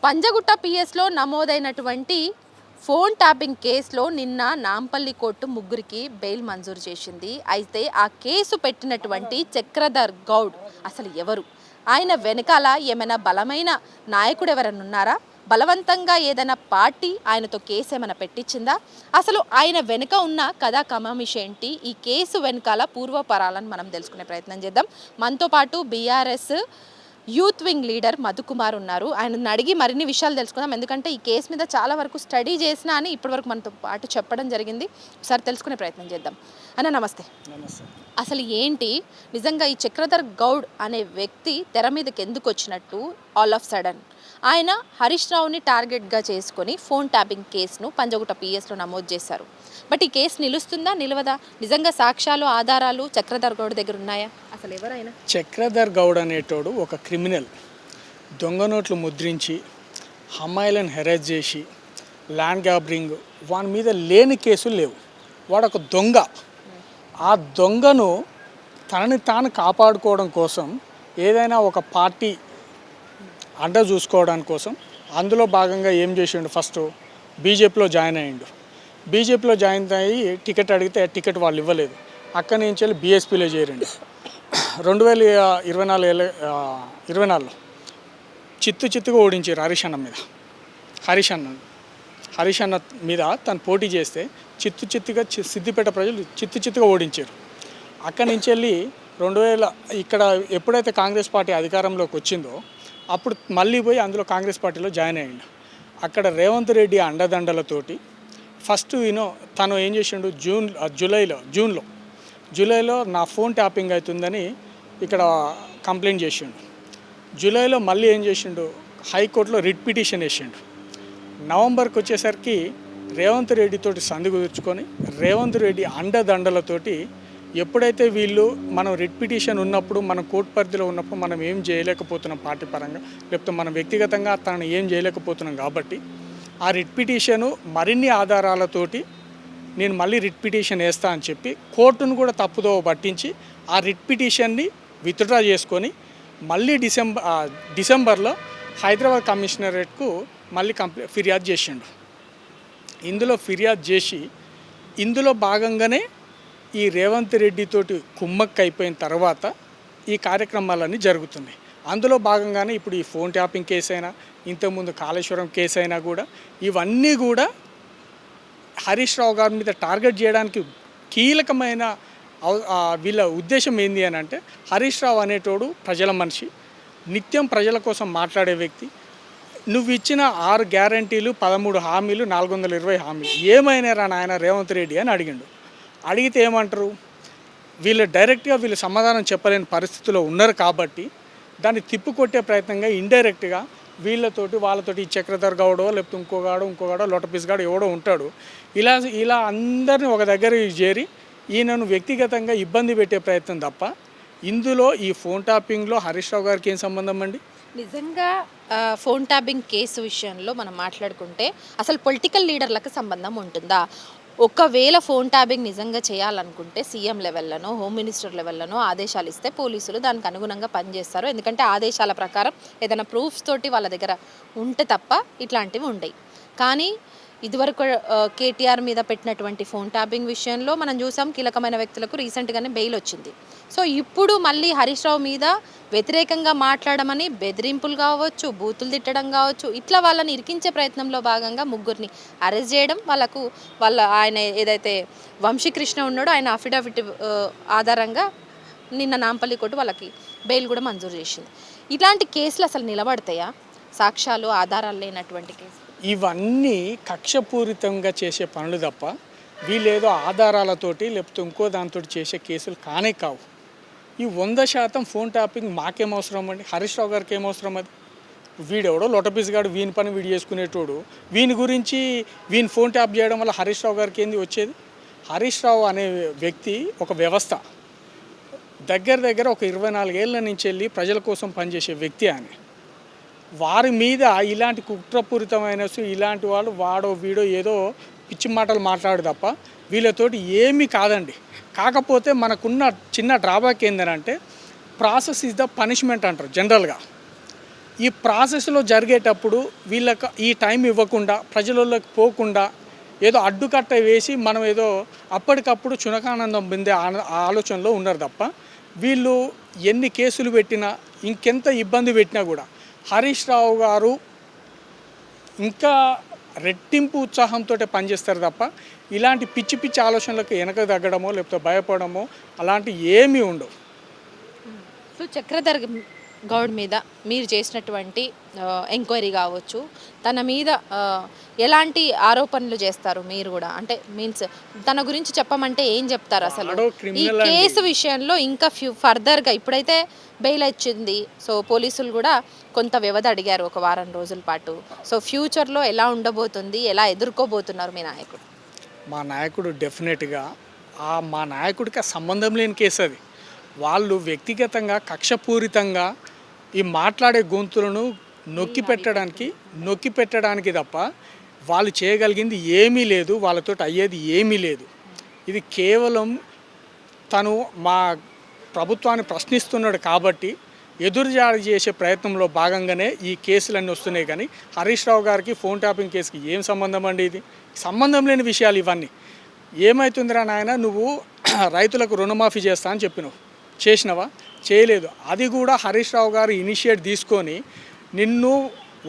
Panjagutta పిఎస్లో నమోదైనటువంటి phone tapping కేసులో నిన్న Nampally court ముగ్గురికి బెయిల్ మంజూరు చేసింది. అయితే ఆ కేసు పెట్టినటువంటి చక్రధర్ గౌడ్ అసలు ఎవరు? ఆయన వెనకాల ఏమైనా బలమైన నాయకుడు ఎవరైనా ఉన్నారా? బలవంతంగా ఏదైనా పార్టీ ఆయనతో కేసు ఏమైనా పెట్టించిందా? అసలు ఆయన వెనుక ఉన్న కథా కమామిష ఏంటి? ఈ కేసు వెనకాల పూర్వపరాలను మనం తెలుసుకునే ప్రయత్నం చేద్దాం. మనతో పాటు BRS youth wing leader Madhukumar ఉన్నారు. ఆయన అడిగి మరిన్ని విషయాలు తెలుసుకుందాం. ఎందుకంటే ఈ కేసు మీద చాలా వరకు స్టడీ చేసినా అని ఇప్పటివరకు మనతో పాటు చెప్పడం జరిగింది. ఒకసారి తెలుసుకునే ప్రయత్నం చేద్దాం. అన్న నమస్తే. అసలు ఏంటి నిజంగా ఈ చక్రధర్ గౌడ్ అనే వ్యక్తి తెర మీదకి ఎందుకు వచ్చినట్టు? ఆల్ ఆఫ్ సడన్ ఆయన హరీష్ రావుని టార్గెట్గా చేసుకొని ఫోన్ ట్యాపింగ్ కేసును పంజగుట్ట పిఎస్లో నమోదు చేశారు. బట్ ఈ కేసు నిలుస్తుందా నిలవదా? నిజంగా సాక్ష్యాలు ఆధారాలు చక్రధర్ గౌడ్ దగ్గర ఉన్నాయా? అసలు ఎవరైనా చక్రధర్ గౌడ్ అనేటోడు ఒక క్రిమినల్. దొంగ నోట్లు ముద్రించి అమ్మాయిలను హెరాస్ చేసి ల్యాండ్ గ్రాబింగ్, వాని మీద లేని కేసులు లేవు. వాడు ఒక దొంగ. ఆ దొంగను తనని తాను కాపాడుకోవడం కోసం ఏదైనా ఒక పార్టీ అండ చూసుకోవడానికి కోసం అందులో భాగంగా ఏం చేసిండు? ఫస్ట్ బీజేపీలో జాయిన్ అయ్యిండు. బీజేపీలో జాయిన్ అయ్యి టికెట్ అడిగితే టికెట్ వాళ్ళు ఇవ్వలేదు. అక్కడి నుంచి వెళ్ళి బీఎస్పీలో చేరిండు. 2024లో చిత్తుగా ఓడించారు హరీష్ అన్న మీద తను పోటీ చేస్తే చిత్తుగా సిద్దిపేట ప్రజలు చిత్తుగా ఓడించారు. అక్కడి నుంచి వెళ్ళి ఇక్కడ ఎప్పుడైతే కాంగ్రెస్ పార్టీ అధికారంలోకి వచ్చిందో అప్పుడు మళ్ళీ పోయి అందులో కాంగ్రెస్ పార్టీలో జాయిన్ అయ్యిండు. అక్కడ రేవంత్ రెడ్డి అండదండలతోటి ఫస్ట్ తను ఏం చేసిండు? జూలైలో నా ఫోన్ ట్యాపింగ్ అవుతుందని ఇక్కడ కంప్లైంట్ చేసిండు. జూలైలో మళ్ళీ ఏం చేసిండు? హైకోర్టులో రిట్ పిటిషన్ వేసిండు. నవంబర్కి వచ్చేసరికి రేవంత్ రెడ్డితోటి సంధి కుదుర్చుకొని రేవంత్ రెడ్డి అండదండలతోటి ఎప్పుడైతే వీళ్ళు మనం రిట్ పిటిషన్ ఉన్నప్పుడు మనం కోర్టు పరిధిలో ఉన్నప్పుడు మనం ఏం చేయలేకపోతున్నాం పార్టీ పరంగా, లేకపోతే మనం వ్యక్తిగతంగా తనను ఏం చేయలేకపోతున్నాం కాబట్టి ఆ రిట్ పిటిషను మరిన్ని ఆధారాలతోటి నేను మళ్ళీ రిట్ పిటిషన్ వేస్తా అని చెప్పి కోర్టును కూడా తప్పుదో పట్టించి ఆ రిట్ పిటిషన్ని విత్డ్రా చేసుకొని మళ్ళీ డిసెంబర్లో హైదరాబాద్ కమిషనరేట్కు మళ్ళీ ఫిర్యాదు చేసిండు. ఇందులో ఫిర్యాదు చేసి ఇందులో భాగంగానే ఈ రేవంత్ రెడ్డితోటి కుమ్మక్క అయిపోయిన తర్వాత ఈ కార్యక్రమాలన్నీ జరుగుతున్నాయి. అందులో భాగంగానే ఇప్పుడు ఈ ఫోన్ ట్యాపింగ్ కేసు అయినా, ఇంతకుముందు కాళేశ్వరం కేసు అయినా కూడా ఇవన్నీ కూడా హరీష్ రావు గారి మీద టార్గెట్ చేయడానికి కీలకమైన వీళ్ళ ఉద్దేశం ఏంది అని అంటే, హరీష్ రావు అనేటోడు ప్రజల మనిషి, నిత్యం ప్రజల కోసం మాట్లాడే వ్యక్తి. నువ్వు ఇచ్చిన 6 గ్యారంటీలు, 13 హామీలు, 420 హామీలు ఏమైనా రా నాయన రేవంత్ రెడ్డి అని అడిగిండు. అడిగితే ఏమంటారు? డైరెక్ట్గా వీళ్ళు సమాధానం చెప్పలేని పరిస్థితిలో ఉన్నారు కాబట్టి దాన్ని తిప్పుకొట్టే ప్రయత్నంగా ఇండైరెక్ట్గా వాళ్ళతోటి ఈ చక్రధర్ గౌడో లేకపోతే ఇంకోగాడో లోటపీస్ గాడో ఎవడో ఉంటాడు. ఇలా అందరినీ ఒక దగ్గర చేరి ఈయనను వ్యక్తిగతంగా ఇబ్బంది పెట్టే ప్రయత్నం తప్ప ఇందులో ఈ ఫోన్ ట్యాపింగ్లో హరీష్ రావు గారికి ఏం సంబంధం అండి? నిజంగా ఫోన్ ట్యాపింగ్ కేసు విషయంలో మనం మాట్లాడుకుంటే అసలు పొలిటికల్ లీడర్లకు సంబంధం ఉంటుందా? ఒకవేళ ఫోన్ ట్యాపింగ్ నిజంగా చేయాలనుకుంటే సీఎం లెవెల్లోనో హోమ్ మినిస్టర్ లెవెల్లోనో ఆదేశాలు ఇస్తే పోలీసులు దానికి అనుగుణంగా పనిచేస్తారు. ఎందుకంటే ఆదేశాల ప్రకారం ఏదైనా ప్రూఫ్స్ తోటి వాళ్ళ దగ్గర ఉంటే తప్ప ఇట్లాంటివి ఉండవు. కానీ ఇదివరకు కేటీఆర్ మీద పెట్టినటువంటి ఫోన్ ట్యాపింగ్ విషయంలో మనం చూసాం, కీలకమైన వ్యక్తులకు రీసెంట్గానే బెయిల్ వచ్చింది. సో ఇప్పుడు మళ్ళీ హరీష్ రావు మీద వ్యతిరేకంగా మాట్లాడమని బెదిరింపులు కావచ్చు, బూతులు తిట్టడం కావచ్చు, ఇట్లా వాళ్ళని ఇరికించే ప్రయత్నంలో భాగంగా ముగ్గురిని అరెస్ట్ చేయడం, ఆయన ఏదైతే వంశీకృష్ణ ఉన్నాడో ఆయన అఫిడవిట్ ఆధారంగా నిన్న నాంపల్లి కోర్టు వాళ్ళకి బెయిల్ కూడా మంజూరు చేసింది. ఇలాంటి కేసులు అసలు నిలబడతాయా? సాక్ష్యాలు ఆధారాలు లేనటువంటి కేసు ఇవన్నీ కక్షపూరితంగా చేసే పనులు తప్ప వీళ్ళేదో ఆధారాలతోటి లేకపోతే ఇంకో దాంతో చేసే కేసులు కానే కావు. ఈ 100% ఫోన్ ట్యాపింగ్ మాకేం అవసరం అండి? హరీష్ రావు గారికి ఏం అవసరం? అది వీడెవడో లోటపీస్ గాడు వీని పని వీడు చేసుకునేటోడు. వీని ఫోన్ ట్యాప్ చేయడం వల్ల హరీష్ రావు గారికి ఏంది వచ్చేది? హరీష్ రావు అనే వ్యక్తి ఒక వ్యవస్థ. దగ్గర ఒక 24 ఏళ్ళ నుంచి వెళ్ళి ప్రజల కోసం పనిచేసే వ్యక్తి అని. వారి మీద ఇలాంటి కుట్రపూరితమైన ఇలాంటి వాళ్ళు వాడో వీడో ఏదో పిచ్చి మాటలు మాట్లాడు తప్ప వీళ్ళతోటి ఏమీ కాదండి. కాకపోతే మనకున్న చిన్న డ్రాబ్యాక్ ఏంటంటే ప్రాసెస్ ఈజ్ ద పనిష్మెంట్ అంటారు జనరల్గా. ఈ ప్రాసెస్లో జరిగేటప్పుడు వీళ్ళకి ఈ టైం ఇవ్వకుండా ప్రజలలోకి పోకుండా ఏదో అడ్డుకట్ట వేసి మనం ఏదో అప్పటికప్పుడు చునకానందం పొందే ఆలోచనలో ఉన్నారు తప్ప వీళ్ళు ఎన్ని కేసులు పెట్టినా ఇంకెంత ఇబ్బంది పెట్టినా కూడా హరీష్ రావు గారు ఇంకా రెట్టింపు ఉత్సాహంతో పనిచేస్తారు తప్ప ఇలాంటి పిచ్చి పిచ్చి ఆలోచనలకు వెనక తగ్గడమో లేకపోతే భయపడమో అలాంటి ఏమీ ఉండవు. సో చక్రధర్ గౌడ్ మీద మీరు చేసినటువంటి ఎంక్వైరీ కావచ్చు, తన మీద ఎలాంటి ఆరోపణలు చేస్తారు మీరు కూడా, అంటే మీన్స్ తన గురించి చెప్పమంటే ఏం చెప్తారు అసలు? ఈ కేసు విషయంలో ఇంకా ఫర్దర్గా ఇప్పుడైతే బెయిల్ వచ్చింది, సో పోలీసులు కూడా కొంత వ్యవధి అడిగారు, ఒక వారం రోజుల పాటు. సో ఫ్యూచర్లో ఎలా ఉండబోతుంది, ఎలా ఎదుర్కోబోతున్నారు మీ నాయకుడు? మా నాయకుడు డెఫినెట్గా మా నాయకుడికి సంబంధం లేని కేసు అది. వాళ్ళు వ్యక్తిగతంగా కక్షపూరితంగా ఈ మాట్లాడే గొంతులను నొక్కి పెట్టడానికి తప్ప వాళ్ళు చేయగలిగింది ఏమీ లేదు, వాళ్ళతో అయ్యేది ఏమీ లేదు. ఇది కేవలం తను మా ప్రభుత్వాన్ని ప్రశ్నిస్తున్నాడు కాబట్టి ఎదురుజాడి చేసే ప్రయత్నంలో భాగంగానే ఈ కేసులన్నీ వస్తున్నాయి. కానీ హరీష్ రావు గారికి ఫోన్ ట్యాపింగ్ కేసుకి ఏం సంబంధం అండి? ఇది సంబంధం లేని విషయాలు ఇవన్నీ. ఏమవుతుందిరా నాయన, నువ్వు రైతులకు రుణమాఫీ చేస్తా అని చెప్పినావు, చేసినవా? చేయలేదు. అది కూడా హరీష్ రావు గారు ఇనిషియేట్ తీసుకొని నిన్ను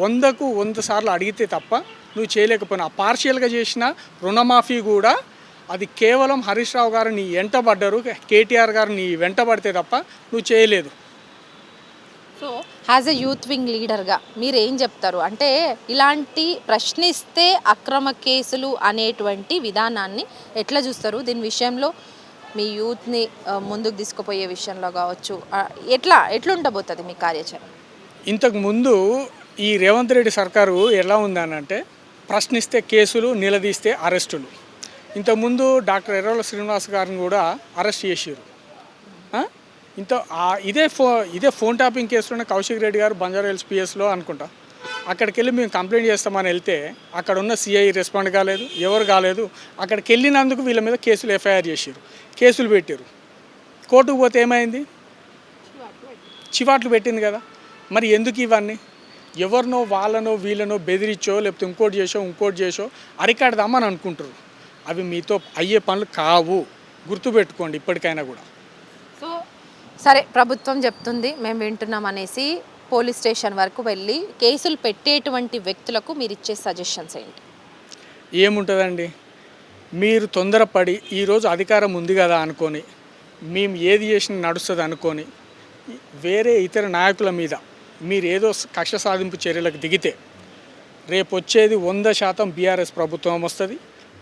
100కు 100 సార్లు అడిగితే తప్ప నువ్వు చేయలేకపోయినా. పార్షియల్గా చేసిన రుణమాఫీ కూడా అది కేవలం హరీష్ రావు గారు నీ వెంటబడ్డారు, కేటీఆర్ గారు నీ వెంటబడితే తప్ప నువ్వు చేయలేదు. So as a youth wing లీడర్గా మీరు ఏం చెప్తారు? అంటే ఇలాంటి ప్రశ్నిస్తే అక్రమ కేసులు అనేటువంటి విధానాన్ని ఎట్లా చూస్తారు? దీని విషయంలో మీ యూత్ని ముందుకు తీసుకుపోయే విషయంలో కావచ్చు, ఎట్లుండబోతుంది మీ కార్యాచరణ? ఇంతకుముందు ఈ రేవంత్ రెడ్డి సర్కారు ఎలా ఉందనంటే ప్రశ్నిస్తే కేసులు, నిలదీస్తే అరెస్టులు. ఇంతకుముందు డాక్టర్ ఎర్రవల్లి శ్రీనివాస్ గారిని కూడా అరెస్ట్ చేసారు. ఇదే ఫోన్ ట్యాపింగ్ కేసులోనే కౌశిక్ రెడ్డి గారు బంజారాహిల్స్ పిఎస్లో అనుకుంటా, అక్కడికి వెళ్ళి మేము కంప్లైంట్ చేస్తామని వెళ్తే అక్కడ ఉన్న సిఐ రెస్పాండ్ కాలేదు, ఎవరు కాలేదు. అక్కడికి వెళ్ళినందుకు వీళ్ళ మీద కేసులు ఎఫ్ఐఆర్ చేసారు, కేసులు పెట్టారు. కోర్టుకు పోతే ఏమైంది? చివాట్లు పెట్టింది కదా. మరి ఎందుకు ఇవన్నీ? ఎవరినో వాళ్ళనో వీళ్ళనో బెదిరించో లేకపోతే ఇంకోటి చేసో అరికాడదామని అనుకుంటారు. అవి మీతో అయ్యే పనులు కావు, గుర్తుపెట్టుకోండి ఇప్పటికైనా కూడా. సో సరే, ప్రభుత్వం చెప్తుంది మేము వింటున్నాం అనేసి పోలీస్ స్టేషన్ వరకు వెళ్ళి కేసులు పెట్టేటువంటి వ్యక్తులకు మీరు ఇచ్చే సజెషన్స్ ఏంటి? ఏముంటుందండి, మీరు తొందరపడి ఈరోజు అధికారం ఉంది కదా అనుకొని మేము ఏది చేసినా నడుస్తుంది అనుకొని వేరే ఇతర నాయకుల మీద మీరు ఏదో కక్ష సాధింపు చర్యలకు దిగితే రేపు వచ్చేది 100% బీఆర్ఎస్ ప్రభుత్వం వస్తుంది.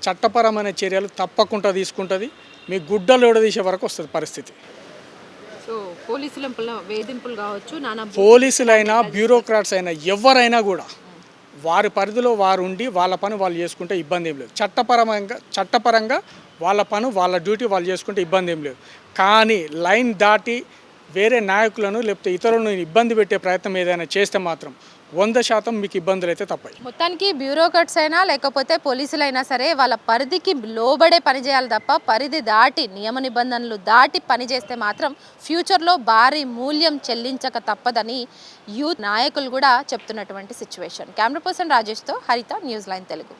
చట్టపరమైన చర్యలు తప్పకుండా తీసుకుంటుంది. మీ గుడ్డలు ఓడదీసే వరకు వస్తుంది పరిస్థితి. సో పోలీసుల వేధింపులు కావచ్చు, పోలీసులైనా బ్యూరోక్రాట్స్ అయినా ఎవరైనా కూడా వారి పరిధిలో వారు ఉండి వాళ్ళ పని వాళ్ళు చేసుకుంటే ఇబ్బంది ఏం లేదు. చట్టపరంగా వాళ్ళ పని వాళ్ళ డ్యూటీ వాళ్ళు చేసుకుంటే ఇబ్బంది ఏం లేదు. కానీ లైన్ దాటి వేరే నాయకులను లేకపోతే ఇతరులను ఇబ్బంది పెట్టే ప్రయత్నం ఏదైనా చేస్తే మాత్రం 100% మీకు ఇబ్బందులు అయితే తప్పాయి. మొత్తానికి బ్యూరోక్రాట్స్ అయినా లేకపోతే పోలీసులైనా సరే వాళ్ళ పరిధికి లోబడే పని చేయాలి తప్ప పరిధి దాటి నియమ నిబంధనలు దాటి పని చేస్తే మాత్రం ఫ్యూచర్లో భారీ మూల్యం చెల్లించక తప్పదని యూత్ నాయకులు కూడా చెప్తున్నటువంటి సిచ్యువేషన్. కెమెరా పర్సన్ రాజేష్తో హరిత, న్యూస్ లైన్ తెలుగు.